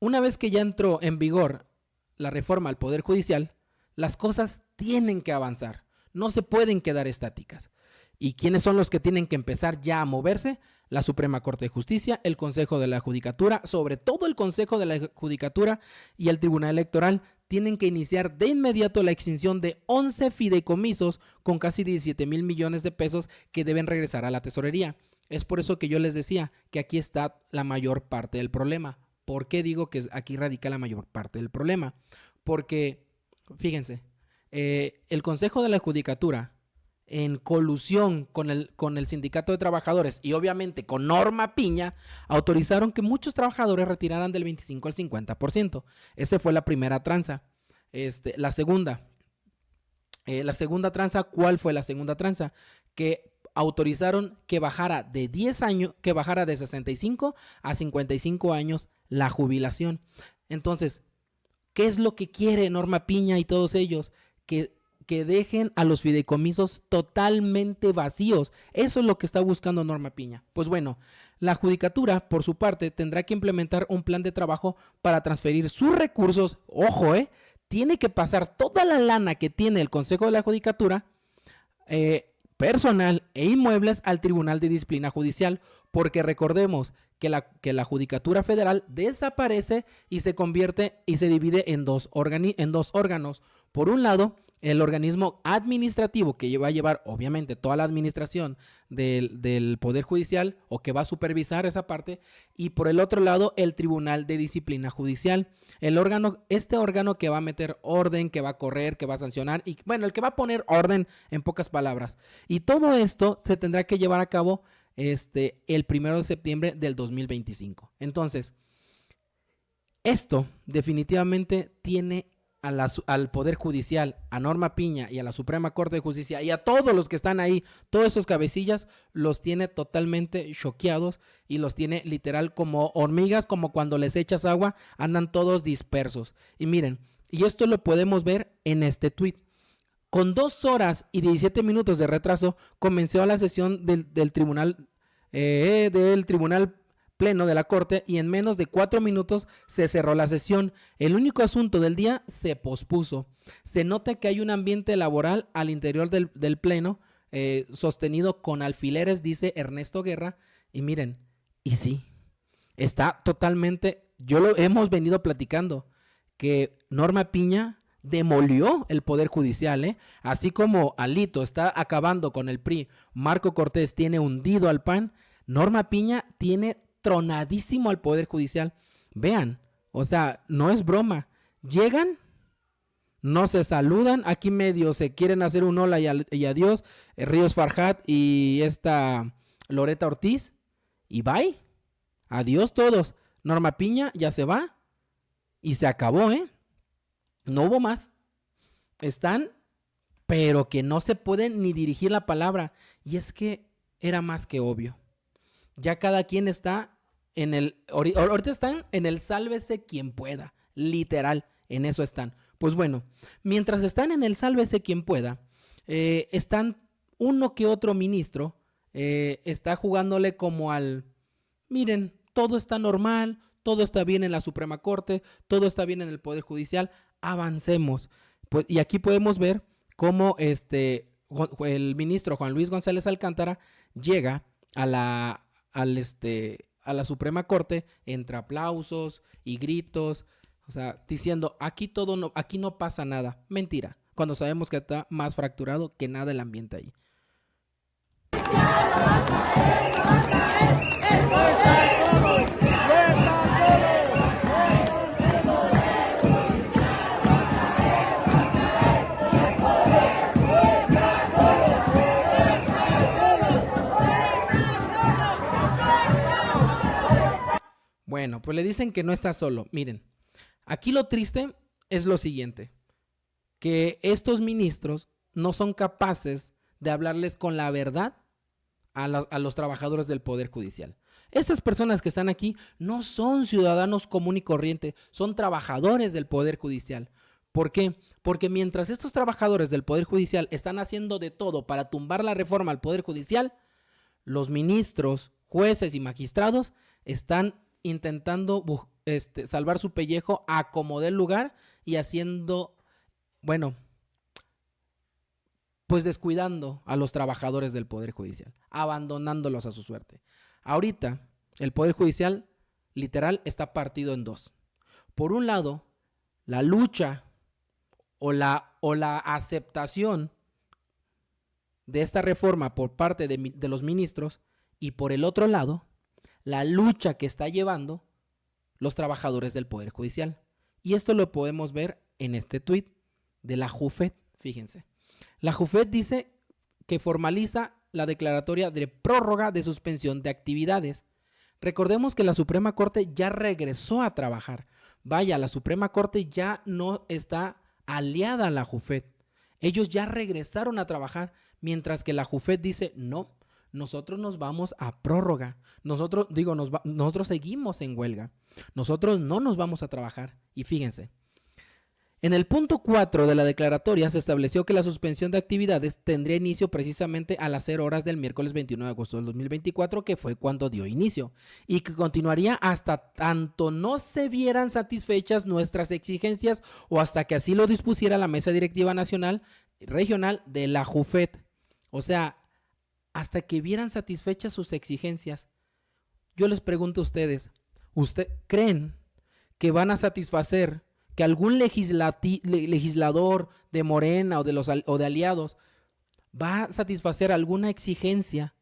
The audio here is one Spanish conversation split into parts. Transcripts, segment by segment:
Una vez que ya entró en vigor la reforma al Poder Judicial, las cosas tienen que avanzar, no se pueden quedar estáticas. ¿Y quiénes son los que tienen que empezar ya a moverse? La Suprema Corte de Justicia, el Consejo de la Judicatura, sobre todo el Consejo de la Judicatura y el Tribunal Electoral tienen que iniciar de inmediato la extinción de 11 fideicomisos con casi 17,000 millones de pesos que deben regresar a la tesorería. Es por eso que yo les decía que aquí está la mayor parte del problema. ¿Por qué digo que aquí radica la mayor parte del problema? Porque, fíjense, el Consejo de la Judicatura, en colusión con el Sindicato de Trabajadores y obviamente con Norma Piña, autorizaron que muchos trabajadores retiraran del 25 al 50%. Esa fue la primera tranza. La segunda tranza, ¿cuál fue la segunda tranza? Que autorizaron que bajara de 10 años, que bajara de 65 a 55 años la jubilación. Entonces, ¿qué es lo que quiere Norma Piña y todos ellos? Que dejen a los fideicomisos totalmente vacíos. Eso es lo que está buscando Norma Piña. Pues bueno, la Judicatura, por su parte, tendrá que implementar un plan de trabajo para transferir sus recursos. Ojo, tiene que pasar toda la lana que tiene el Consejo de la Judicatura, personal e inmuebles, al Tribunal de Disciplina Judicial, porque recordemos que la Judicatura Federal desaparece y se convierte y se divide en dos órganos. Por un lado, el organismo administrativo que va a llevar obviamente toda la administración del Poder Judicial, o que va a supervisar esa parte, y por el otro lado el Tribunal de Disciplina Judicial, este órgano que va a meter orden, que va a correr, que va a sancionar, y bueno, el que va a poner orden en pocas palabras. Y todo esto se tendrá que llevar a cabo el 1 de septiembre del 2025. Entonces, esto definitivamente tiene al Poder Judicial, a Norma Piña y a la Suprema Corte de Justicia y a todos los que están ahí, todos esos cabecillas, los tiene totalmente choqueados y los tiene literal como hormigas, como cuando les echas agua, andan todos dispersos. Y miren, y esto lo podemos ver en este tweet. Con 2 horas y 17 minutos de retraso, comenzó la sesión del tribunal Pleno de la Corte, y en menos de 4 minutos se cerró la sesión. El único asunto del día se pospuso. Se nota que hay un ambiente laboral al interior del Pleno, sostenido con alfileres, dice Ernesto Guerra. Y miren, y sí, está totalmente, lo hemos venido platicando, que Norma Piña demolió el Poder Judicial, así como Alito está acabando con el PRI, Marco Cortés tiene hundido al PAN, Norma Piña tiene tronadísimo al Poder Judicial. Vean, o sea, no es broma. Llegan, no se saludan, aquí medio se quieren hacer un hola y adiós, Ríos Farjat y esta Loretta Ortiz, y bye, adiós todos. Norma Piña ya se va y se acabó, no hubo más. Están, pero que no se pueden ni dirigir la palabra, y es que era más que obvio. Ya cada quien está ahorita están en el sálvese quien pueda, literal, en eso están. Pues bueno, mientras están en el sálvese quien pueda, están uno que otro ministro, está jugándole como miren, todo está normal, todo está bien en la Suprema Corte, todo está bien en el Poder Judicial, avancemos. Pues, y aquí podemos ver cómo el ministro Juan Luis González Alcántara llega a la Suprema Corte entre aplausos y gritos, o sea, diciendo aquí no pasa nada. Mentira, cuando sabemos que está más fracturado que nada el ambiente ahí. Bueno, pues le dicen que no está solo. Miren, aquí lo triste es lo siguiente, que estos ministros no son capaces de hablarles con la verdad a los trabajadores del Poder Judicial. Estas personas que están aquí no son ciudadanos común y corriente, son trabajadores del Poder Judicial. ¿Por qué? Porque mientras estos trabajadores del Poder Judicial están haciendo de todo para tumbar la reforma al Poder Judicial, los ministros, jueces y magistrados están intentando salvar su pellejo a como dé lugar y haciendo, bueno, pues descuidando a los trabajadores del Poder Judicial, abandonándolos a su suerte. Ahorita, el Poder Judicial literal está partido en dos. Por un lado, la lucha o la aceptación de esta reforma por parte de los ministros, y por el otro lado, la lucha que está llevando los trabajadores del Poder Judicial. Y esto lo podemos ver en este tuit de la JUFET, fíjense. La JUFET dice que formaliza la declaratoria de prórroga de suspensión de actividades. Recordemos que la Suprema Corte ya regresó a trabajar. Vaya, la Suprema Corte ya no está aliada a la JUFET. Ellos ya regresaron a trabajar, mientras que la JUFET dice, no, nosotros nos vamos a prórroga. Nosotros seguimos en huelga. Nosotros no nos vamos a trabajar. Y fíjense, en el punto 4 de la declaratoria se estableció que la suspensión de actividades tendría inicio precisamente a las 0 horas del miércoles 21 de agosto del 2024, que fue cuando dio inicio, y que continuaría hasta tanto no se vieran satisfechas nuestras exigencias o hasta que así lo dispusiera la Mesa Directiva Nacional Regional de la JUFET. O sea, hasta que vieran satisfechas sus exigencias. Yo les pregunto a ustedes, ¿ustedes creen que van a satisfacer, que algún legislador de Morena o de aliados va a satisfacer alguna exigencia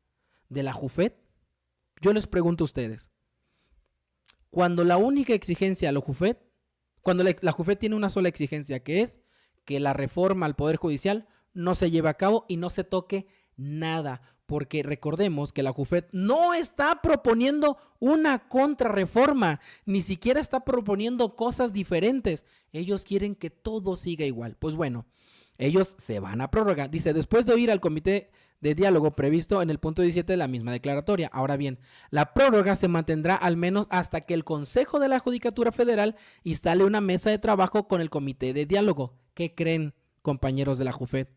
de la JUFET? Yo les pregunto a ustedes, cuando la única exigencia de la JUFET, cuando la JUFET tiene una sola exigencia, que es que la reforma al Poder Judicial no se lleve a cabo y no se toque nada, porque recordemos que la JUFET no está proponiendo una contrarreforma, ni siquiera está proponiendo cosas diferentes. Ellos quieren que todo siga igual. Pues bueno, ellos se van a prórroga. Dice, después de oír al comité de diálogo previsto en el punto 17 de la misma declaratoria. Ahora bien, la prórroga se mantendrá al menos hasta que el Consejo de la Judicatura Federal instale una mesa de trabajo con el comité de diálogo. ¿Qué creen, compañeros de la JUFET?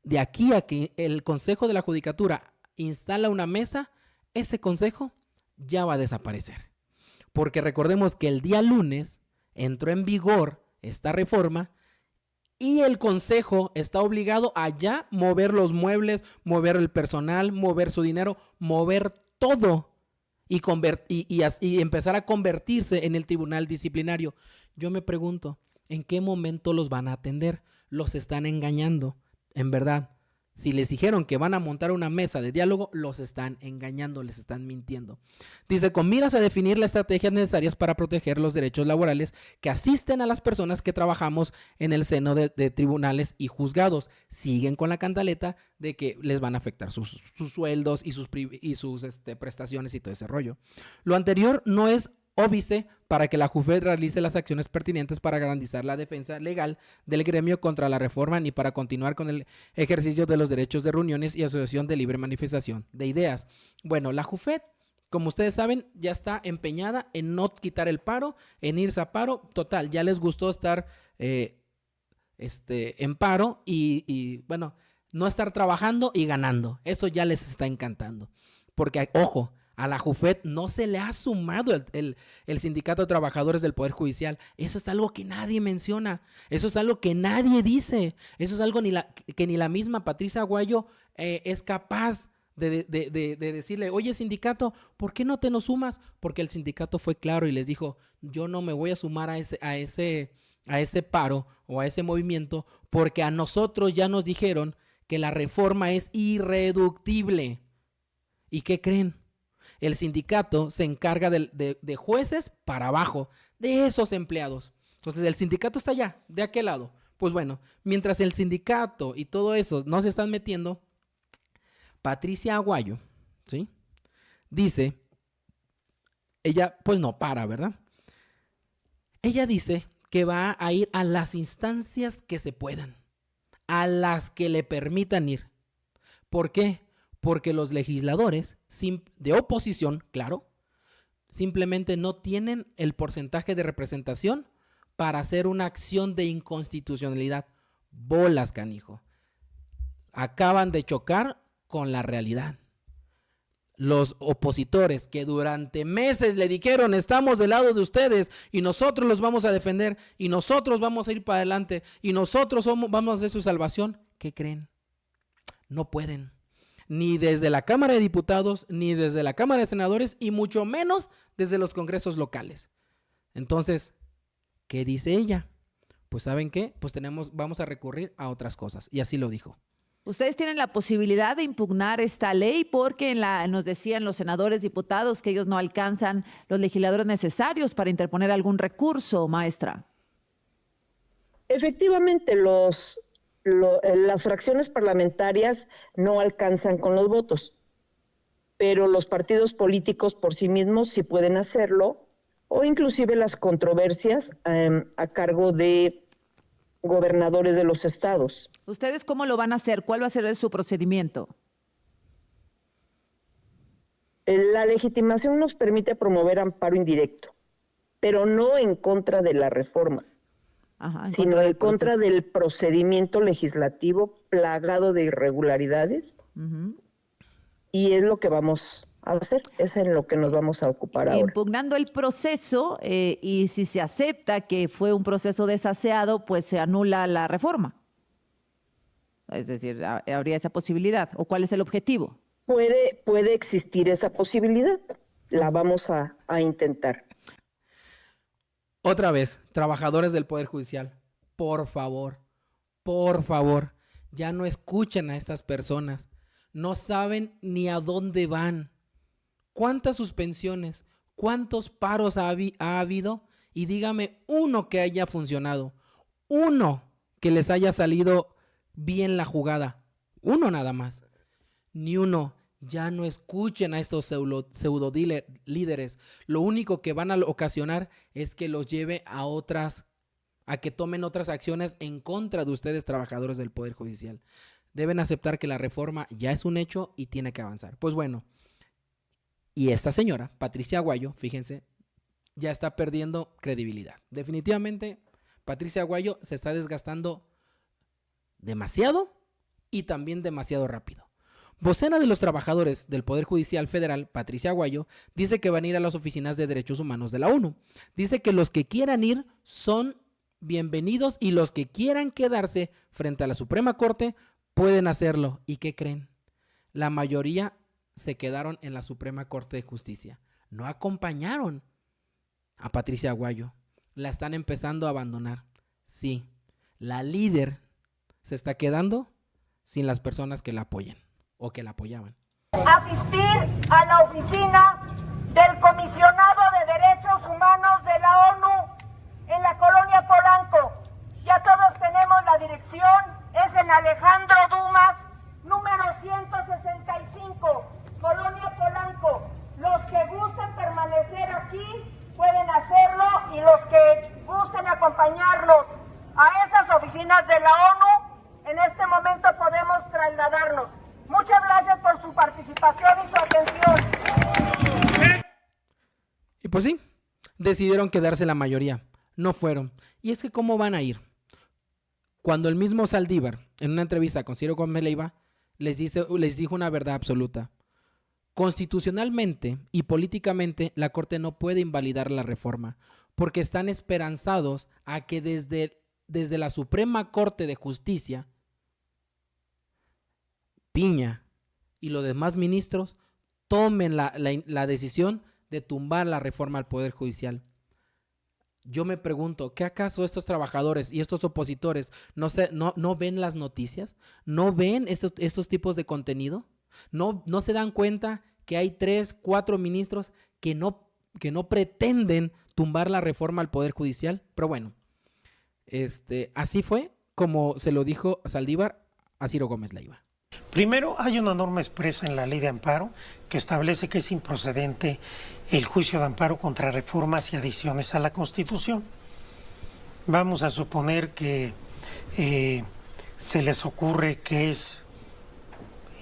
De aquí a que el Consejo de la Judicatura instala una mesa, ese consejo ya va a desaparecer. Porque recordemos que el día lunes entró en vigor esta reforma y el consejo está obligado a ya mover los muebles, mover el personal, mover su dinero, mover todo y empezar a convertirse en el tribunal disciplinario. Yo me pregunto, ¿en qué momento los van a atender? Los están engañando. En verdad, si les dijeron que van a montar una mesa de diálogo, los están engañando, les están mintiendo. Dice, con miras a definir las estrategias necesarias para proteger los derechos laborales que asisten a las personas que trabajamos en el seno de tribunales y juzgados. Siguen con la cantaleta de que les van a afectar sus sueldos y sus prestaciones y todo ese rollo. Lo anterior no es óbice para que la JUFET realice las acciones pertinentes para garantizar la defensa legal del gremio contra la reforma ni para continuar con el ejercicio de los derechos de reuniones y asociación de libre manifestación de ideas. Bueno, la JUFET, como ustedes saben, ya está empeñada en no quitar el paro, en irse a paro. Total, ya les gustó estar en paro y bueno, no estar trabajando y ganando. Eso ya les está encantando. Porque, ojo, a la JUFET no se le ha sumado el Sindicato de Trabajadores del Poder Judicial. Eso es algo que nadie menciona. Eso es algo que nadie dice. Eso es algo que ni la misma Patricia Aguayo es capaz de decirle, oye sindicato, ¿por qué no te nos sumas? Porque el sindicato fue claro y les dijo, yo no me voy a sumar a ese paro o a ese movimiento porque a nosotros ya nos dijeron que la reforma es irreductible. ¿Y qué creen? El sindicato se encarga de jueces para abajo, de esos empleados. Entonces el sindicato está allá, de aquel lado. Pues bueno, mientras el sindicato y todo eso no se están metiendo, Patricia Aguayo, ¿sí? Dice, ella pues no para, ¿verdad? Ella dice que va a ir a las instancias que se puedan, a las que le permitan ir. ¿Por qué? Porque los legisladores de oposición, claro, simplemente no tienen el porcentaje de representación para hacer una acción de inconstitucionalidad. Bolas, canijo. Acaban de chocar con la realidad. los opositores que durante meses le dijeron estamos del lado de ustedes y nosotros los vamos a defender y nosotros vamos a ir para adelante y nosotros vamos a hacer su salvación, ¿qué creen? No pueden, ni desde la Cámara de Diputados, ni desde la Cámara de Senadores y mucho menos desde los congresos locales. Entonces, ¿qué dice ella? Pues ¿saben qué? Pues vamos a recurrir a otras cosas y así lo dijo. Ustedes tienen la posibilidad de impugnar esta ley porque nos decían los senadores, diputados, que ellos no alcanzan los legisladores necesarios para interponer algún recurso, maestra. Efectivamente, las fracciones parlamentarias no alcanzan con los votos, pero los partidos políticos por sí mismos sí pueden hacerlo, o inclusive las controversias a cargo de gobernadores de los estados. ¿Ustedes cómo lo van a hacer? ¿Cuál va a ser su procedimiento? La legitimación nos permite promover amparo indirecto, pero no en contra de la reforma, sino en contra del procedimiento legislativo plagado de irregularidades. Y es lo que vamos a hacer, es en lo que nos vamos a ocupar ahora. Impugnando el proceso y si se acepta que fue un proceso desaseado, pues se anula la reforma. Es decir, ¿habría esa posibilidad? ¿O cuál es el objetivo? Puede existir esa posibilidad. La vamos a intentar. Otra vez, trabajadores del Poder Judicial, por favor, ya no escuchen a estas personas. No saben ni a dónde van. ¿Cuántas suspensiones? ¿Cuántos paros ha habido? Y dígame uno que haya funcionado. Uno que les haya salido bien la jugada. Uno nada más. Ni uno. Ya no escuchen a estos pseudo líderes. Lo único que van a ocasionar es que los lleve a que tomen otras acciones en contra de ustedes, trabajadores del Poder Judicial. Deben aceptar que la reforma ya es un hecho y tiene que avanzar. Pues bueno. Y esta señora, Patricia Aguayo, fíjense, ya está perdiendo credibilidad. Definitivamente, Patricia Aguayo se está desgastando demasiado y también demasiado rápido. Vocera de los trabajadores del Poder Judicial Federal, Patricia Aguayo, dice que van a ir a las oficinas de derechos humanos de la ONU. Dice que los que quieran ir son bienvenidos y los que quieran quedarse frente a la Suprema Corte pueden hacerlo. ¿Y qué creen? La mayoría se quedaron en la Suprema Corte de Justicia. No acompañaron a Patricia Aguayo. La están empezando a abandonar. Sí, la líder se está quedando sin las personas que la apoyan o que la apoyaban. Asistir a la oficina del Comisionado de Derechos Humanos de la ONU en la colonia Polanco. Ya todos tenemos la dirección, es en Alejandro Dumas, número 165. Colonia Polanco. Los que gusten permanecer aquí pueden hacerlo y los que gusten acompañarnos a esas oficinas de la ONU, en este momento podemos trasladarnos. Muchas gracias por su participación y su atención. Y pues sí, decidieron quedarse la mayoría. No fueron. Y es que ¿cómo van a ir? Cuando el mismo Saldívar, en una entrevista con Ciro Gómez Leiva, les dijo una verdad absoluta. Constitucionalmente y políticamente la Corte no puede invalidar la reforma porque están esperanzados a que desde la Suprema Corte de Justicia, Piña y los demás ministros tomen la decisión de tumbar la reforma al Poder Judicial. Yo me pregunto, ¿qué acaso estos trabajadores y estos opositores no ven las noticias? ¿No ven estos tipos de contenido? ¿No se dan cuenta que hay 3, 4 ministros que no pretenden tumbar la reforma al Poder Judicial? Pero bueno, así fue como se lo dijo Saldívar a Ciro Gómez Leiva. Primero, hay una norma expresa en la ley de amparo que establece que es improcedente el juicio de amparo contra reformas y adiciones a la Constitución. Vamos a suponer que se les ocurre que es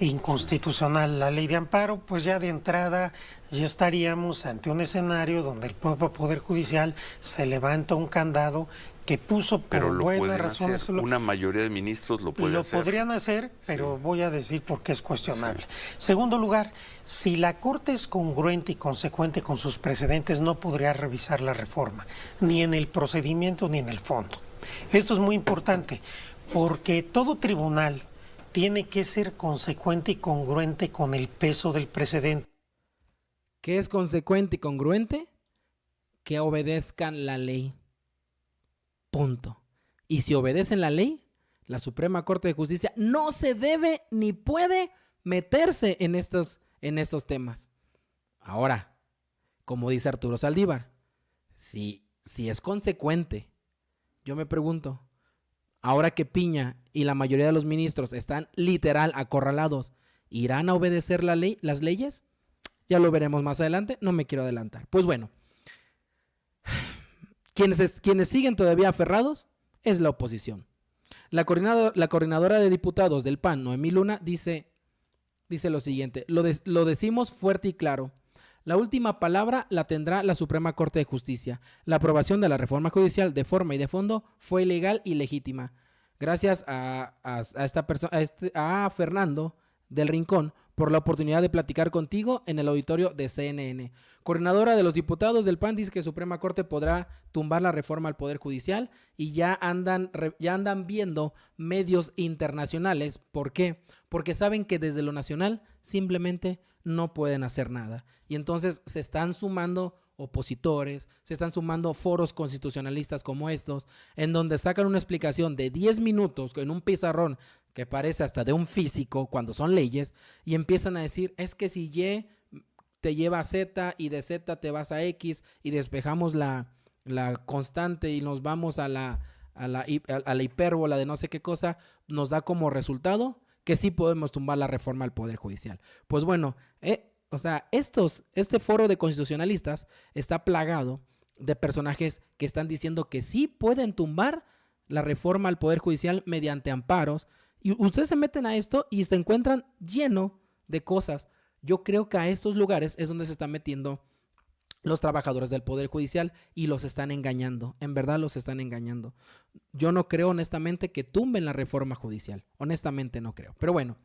inconstitucional la ley de amparo, pues ya de entrada ya estaríamos ante un escenario donde el propio Poder Judicial se levanta un candado que puso por Pero lo buenas pueden razones. hacer. Una mayoría de ministros lo puede hacer. Lo podrían hacer, pero voy a decir por qué es cuestionable. Segundo lugar, si la Corte es congruente y consecuente con sus precedentes, no podría revisar la reforma, ni en el procedimiento ni en el fondo. Esto es muy importante, porque todo tribunal tiene que ser consecuente y congruente con el peso del precedente. ¿Qué es consecuente y congruente? Que obedezcan la ley. Punto. Y si obedecen la ley, la Suprema Corte de Justicia no se debe ni puede meterse en estos temas. Ahora, como dice Arturo Saldívar, si es consecuente, yo me pregunto, ahora que Piña y la mayoría de los ministros están literal acorralados, ¿irán a obedecer la ley, las leyes? Ya lo veremos más adelante, no me quiero adelantar. Pues bueno, quienes siguen todavía aferrados es la oposición. La coordinadora de diputados del PAN, Noemí Luna, dice lo siguiente, lo decimos fuerte y claro. La última palabra la tendrá la Suprema Corte de Justicia. La aprobación de la reforma judicial de forma y de fondo fue ilegal y legítima. Gracias a Fernando del Rincón por la oportunidad de platicar contigo en el auditorio de CNN. Coordinadora de los diputados del PAN dice que Suprema Corte podrá tumbar la reforma al Poder Judicial y ya andan viendo medios internacionales. ¿Por qué? Porque saben que desde lo nacional simplemente no pueden hacer nada. Y entonces se están sumando opositores, se están sumando foros constitucionalistas como estos, en donde sacan una explicación de 10 minutos en un pizarrón que parece hasta de un físico cuando son leyes, y empiezan a decir, es que si Y te lleva a Z y de Z te vas a X y despejamos la constante y nos vamos a la hipérbola de no sé qué cosa, nos da como resultado que sí podemos tumbar la reforma al Poder Judicial. Pues bueno, este foro de constitucionalistas está plagado de personajes que están diciendo que sí pueden tumbar la reforma al Poder Judicial mediante amparos, y ustedes se meten a esto y se encuentran lleno de cosas. Yo creo que a estos lugares es donde se están metiendo los trabajadores del Poder Judicial y los están engañando. En verdad los están engañando. Yo no creo honestamente que tumben la reforma judicial. Honestamente no creo. Pero bueno.